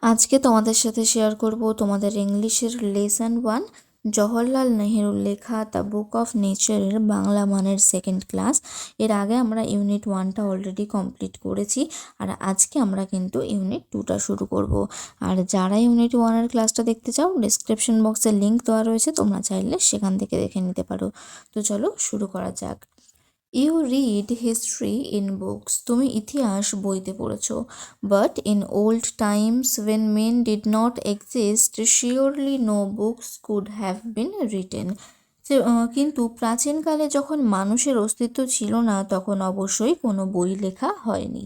আজকে তোমাদের সাথে শেয়ার করব তোমাদের ইংলিশের লেসন 1 জওহরলাল নেহেরুর লেখা দ্য বুক অফ নেচারের বাংলা মানের সেকেন্ড ক্লাস। এর আগে আমরা ইউনিট 1টা অলরেডি কমপ্লিট করেছি, আর আজকে আমরা কিন্তু ইউনিট 2টা শুরু করব। আর যারা ইউনিট 1এর ক্লাসটা দেখতে চাও, ডিসক্রিপশন বক্সে লিঙ্ক দেওয়া রয়েছে, তোমরা চাইলে সেখান থেকে দেখে নিতে পারো। তো চলো শুরু করা যাক। You read history in books, তুমি ইতিহাস বইতে পড়েছো। But in old times when men did not exist surely no books could have been written. কিন্তু প্রাচীনকালে যখন মানুষের অস্তিত্ব ছিল না, তখন অবশ্যই কোনো বই লেখা হয়নি।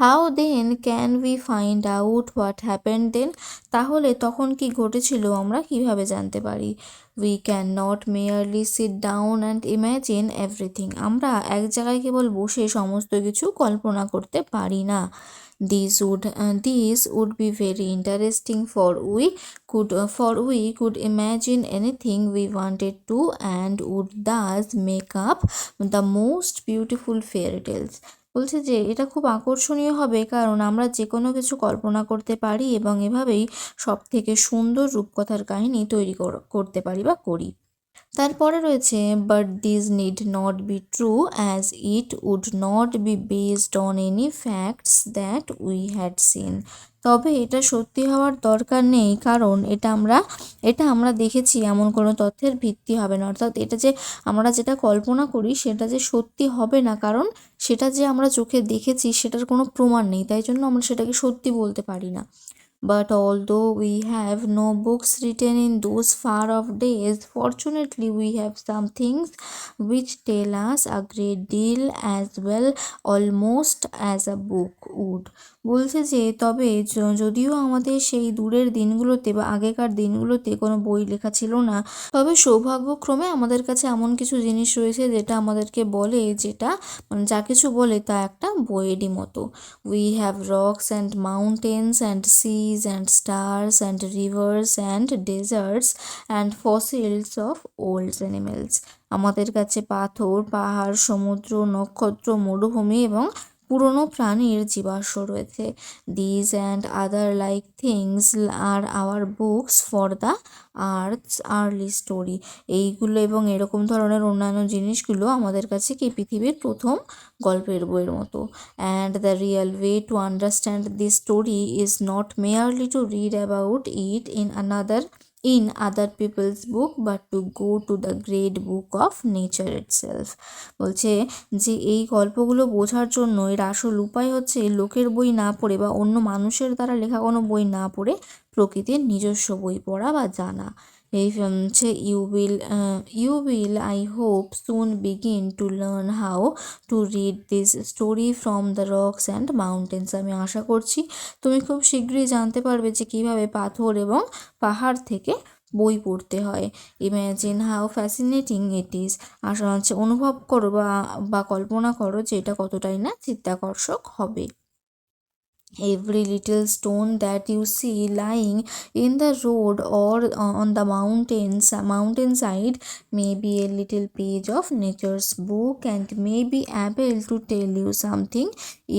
How then can we find out what happened then, তাহলে তখন কি ঘটেছিল আমরা কিভাবে জানতে পারি? We can not merely sit down and imagine everything, আমরা এক জায়গায় কেবল বসে সমস্ত কিছু কল্পনা করতে পারি না। These would be very interesting, for we could imagine anything we wanted to, and would thus make up the most beautiful fairy tales. বলছে যে এটা খুব আকর্ষণীয় হবে, কারণ আমরা যে কোনো কিছু কল্পনা করতে পারি এবং এভাবেই সব থেকে সুন্দর রূপকথার কাহিনী তৈরি করতে পারি বা করি। তারপরে রয়েছে but this need not be true as it would not be based on any facts that we had seen. তবে এটা সত্যি হওয়ার দরকার নেই, কারণ এটা আমরা দেখেছি এমন কোনো তথ্যের ভিত্তি হবে না। অর্থাৎ এটা যে আমরা যেটা কল্পনা করি সেটা যে সত্যি হবে না, কারণ সেটা যে আমরা চোখে দেখেছি সেটার কোনো প্রমাণ নেই, তাই জন্য আমরা সেটাকে সত্যি বলতে পারি না। But although we have no books written in those far off days, fortunately we have some things which tell us a great deal as well, almost as a book would. বলছে যে তবে যদিও আমাদের সেই দূরের দিনগুলোতে বা আগেকার দিনগুলোতে কোনো বই লেখা ছিল না, তবে সৌভাগ্যক্রমে আমাদের কাছে এমন কিছু জিনিস রয়েছে যেটা আমাদেরকে বলে, যেটা যা কিছু বলে তা একটা বইয়েরই মতো। We have rocks and mountains and seas and stars and rivers and deserts and fossils of old animals. আমাদের কাছে পাথর, পাহাড়, সমুদ্র, নক্ষত্র, মরুভূমি এবং পুরনো প্রাণীর জীবাশ্ম রয়েছে। These and other like things are our books for the earths early story. এইগুলো এবং এরকম ধরনের অন্যান্য জিনিসগুলো আমাদের কাছে কি পৃথিবীর প্রথম গল্পের বইয়ের মতো। And the real way to understand this story is not merely to read about it in other people's book, but to go to the great book of nature itself. বলছে যে এই গল্পগুলো বোঝার জন্য এর আসল উপায় হচ্ছে লোকের বই না পড়ে বা অন্য মানুষের দ্বারা লেখা কোনো বই না পড়ে প্রকৃতির নিজস্ব বই পড়া বা জানা। এই হচ্ছে you will I hope soon begin to learn how to read this story from the rocks and mountains. আমি আশা করছি তুমি খুব শীঘ্রই জানতে পারবে যে কিভাবে পাথর এবং পাহাড় থেকে বই পড়তে হয়। Imagine how fascinating it is, আশা হচ্ছে অনুভব করো বা কল্পনা করো যে এটা কতটাই না চিত্তাকর্ষক হবে। Every little stone that you see lying in the road or on the mountainside may be a little page of nature's book and may be able to tell you something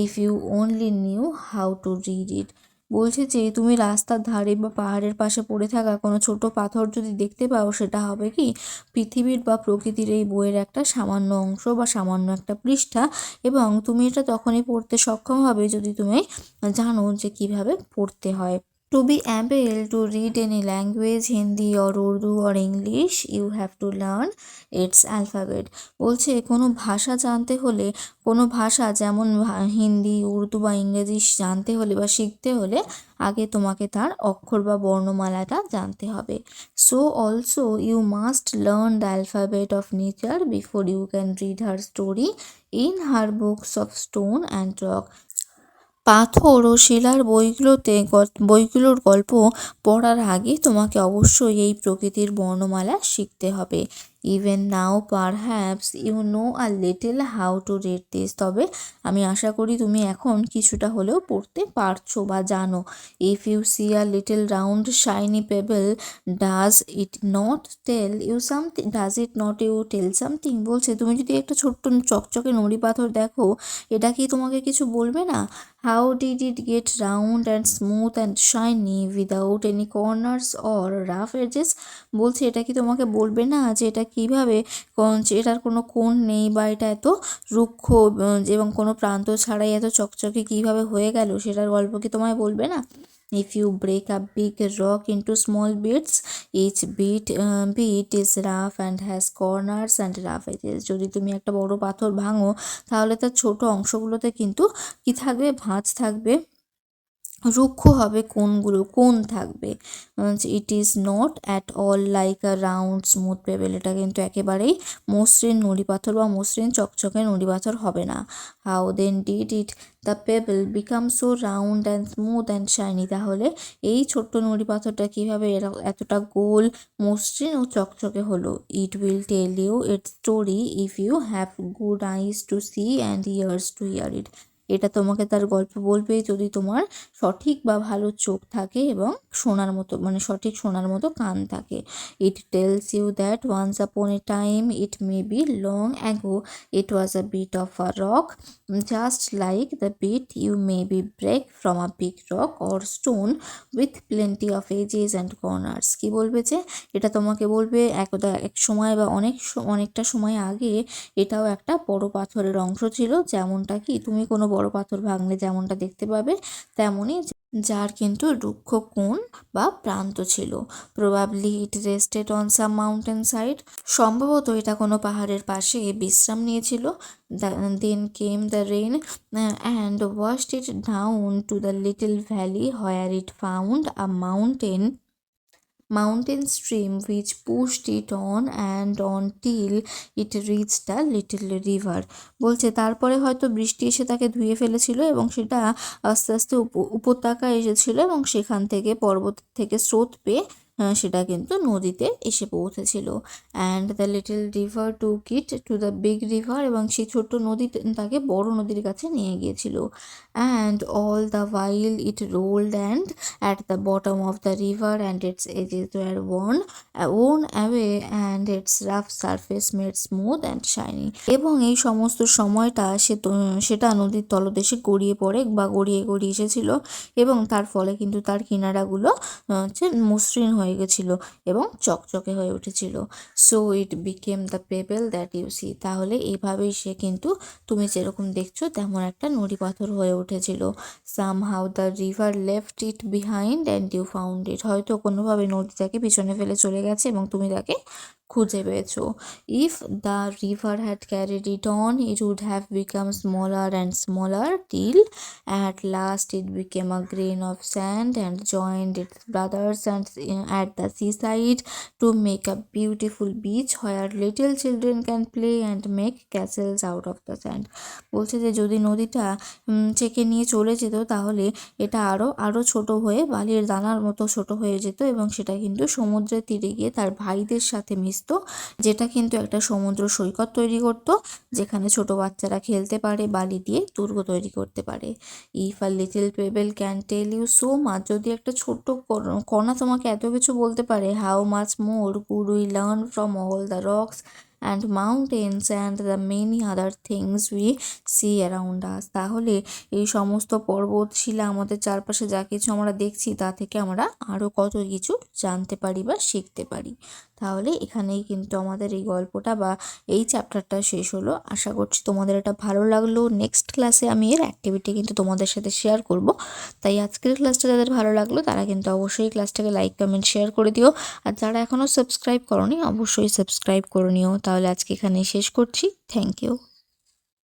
if you only knew how to read it. বলছে যে তুমি রাস্তার ধারে বা পাহাড়ের পাশে পড়ে থাকা কোনো ছোট পাথর যদি দেখতে পাও, সেটা হবে কি পৃথিবীর বা প্রকৃতির এই বইয়ের একটা সামান্য অংশ বা সামান্য একটা পৃষ্ঠা, এবং তুমি এটা তখনই পড়তে সক্ষম হবে যদি তুমি জানো যে কিভাবে পড়তে হয়। To be able to read any language, Hindi or Urdu or English, you have to learn its alphabet. বলছে কোনো ভাষা জানতে হলে, কোনো ভাষা যেমন হিন্দি, উর্দু বা ইংরেজি জানতে হলে বা শিখতে হলে আগে তোমাকে তার অক্ষর বা বর্ণমালাটা জানতে হবে। So also you must learn the alphabet of nature before you can read her story in her books of stone and rock. পাথর ও শিলার বইগুলোর গল্প পড়ার আগে তোমাকে অবশ্যই এই প্রকৃতির বর্ণমালা শিখতে হবে। Even now perhaps you know a little how to read this. তবে আমি আশা করি তুমি এখন কিছুটা হলেও পড়তে পারছো বা জানো। If you see a little round shiny pebble does it not tell you something, does it not you tell something. বলছে তুমি যদি একটা ছোট্ট চকচকে নুড়ি পাথর দেখো, এটা কি তোমাকে কিছু বলবে না? How did it get round and smooth and shiny without any corners or rough edges. বলছে এটা কি তোমাকে বলবে না যে এটা কিভাবে যে এটার কোনো কোণ নেই বা এটা এত রুক্ষ এবং কোনো প্রান্ত ছাড়াই এত চকচকে কিভাবে হয়ে গেল, সেটার গল্প কি তোমায় বলবে না? If you break a big rock into small bits, each bit is rough and has corners and rough edges. যদি তুমি একটা বড় পাথর ভাঙো, তাহলে তার ছোট অংশগুলোতে কিন্তু কি থাকবে? ভাঁজ থাকবে, রুক্ষ হবে, কোণ থাকবে। It is not at all like a round smooth payable. এটা কিন্তু একেবারেই মসৃণ নুড়ি পাথর বা মসৃণ চকচকে নুড়ি পাথর হবে না। How then did it the pebble become so round and smooth and shiny. তাহলে এই ছোট্ট নুড়ি পাথরটা কীভাবে এতটা গোল, মসৃণ ও চকচকে হলো? It will tell you its story if you have good eyes to see and ears to hear it. এটা তোমাকে তার গল্প বলবে যদি তোমার সঠিক বা ভালো চোখ থাকে এবং শোনার মতো, মানে সঠিক শোনার মতো কান থাকে। It tells you that once upon a time, it may be long ago, it was a bit of a rock, just like the bit you may be break from a big rock or stone with plenty of edges and corners. কী বলবে যে এটা তোমাকে বলবে একদা এক সময় বা অনেকটা সময় আগে এটাও একটা বড় পাথরের অংশ ছিল, যেমনটা কি তুমি কোনো বড় পাথর ভাঙলে যেমনটা দেখতে পাবে, তেমনই, যার কিন্তু রুক্ষ কোণ বা প্রান্ত ছিল। Probably it rested on some mountain side. সম্ভবত এটা কোনো পাহাড়ের পাশে বিশ্রাম নিয়েছিল। Then came the rain and washed it down to the little valley where it found a mountain stream which pushed it on and on till it reached a little river. বলছে তারপরে হয়তো বৃষ্টি এসে তাকে ধুয়ে ফেলেছিল এবং সেটা আস্তে আস্তে উপত্যকায় এসেছিল এবং সেখান থেকে পর্বত থেকে স্রোত পেয়ে সেটা কিন্তু নদীতে এসে পৌঁছেছিল। And the little river took it to the big river, এবং সেই ছোট্ট নদী তাকে বড় নদীর কাছে নিয়ে গিয়েছিল। And all the while it rolled and at the bottom of the river and its edges were worn away and its rough surface made smooth and shiny. এবং এই সমস্ত সময়টা সেটা নদীর তলদেশে গড়িয়ে পড়ে বা গড়িয়ে এসেছিল এবং তার ফলে কিন্তু তার কিনারাগুলো মসৃণ হয়ে গেছিল এবং চকচকে হয়ে উঠেছিল। So it became the pebble that you see. তাহলে এইভাবেই সে কিন্তু তুমি যেরকম দেখছো তেমন একটা নুড়ি পাথর হয়ে উঠেছিল। Somehow the river left it behind and you found it. হয়তো কোনোভাবে নদীটাকে পিছনে ফেলে চলে গেছে এবং তুমি তাকে খুঁজে পেয়েছো। If the river had carried it on, it would have become smaller and smaller till at last it became a grain of sand and joined its brothers and at the seaside to make a beautiful beach where little children can play and make castles out of the sand. বলছে যে যদি নদীটা চেকে নিয়ে চলে যেত তাহলে এটা আরও ছোট হয়ে বালির দানার মতো ছোট হয়ে যেত এবং সেটা কিন্তু সমুদ্রের তীরে গিয়ে তার ভাইদের সাথে মিশত, যেটা কিন্তু একটা সমুদ্র সৈকত তৈরি করত, যেখানে ছোট বাচ্চারা খেলতে পারে, বালি দিয়ে দুর্গ তৈরি করতে পারে। If a little pebble can tell you so much, যদি একটা ছোট্ট কণা তোমাকে এত কিছু বলতে পারে, how much more could we learn from all the rocks and mountains and the many other things we see around us, তাহলে এই সমস্ত পর্বত শিলা আমাদের চারপাশে যা কিছু আমরা দেখছি তা থেকে আমরা আরও কত কিছু জানতে পারি বা শিখতে পারি। তাহলে এখানেই কিন্তু আমাদের এই গল্পটা বা এই চ্যাপ্টারটা শেষ হলো। আশা করছি তোমাদের এটা ভালো লাগলো। নেক্সট ক্লাসে আমি এর অ্যাক্টিভিটি কিন্তু তোমাদের সাথে শেয়ার করব, তাই আজকের ক্লাসটা যাদের ভালো লাগলো তারা কিন্তু অবশ্যই ক্লাসটাকে লাইক কমেন্ট শেয়ার করে দিও, আর যারা এখনও সাবস্ক্রাইব করোনি অবশ্যই সাবস্ক্রাইব করে নিও। তাহলে আজকে এখানেই শেষ করছি। Thank you.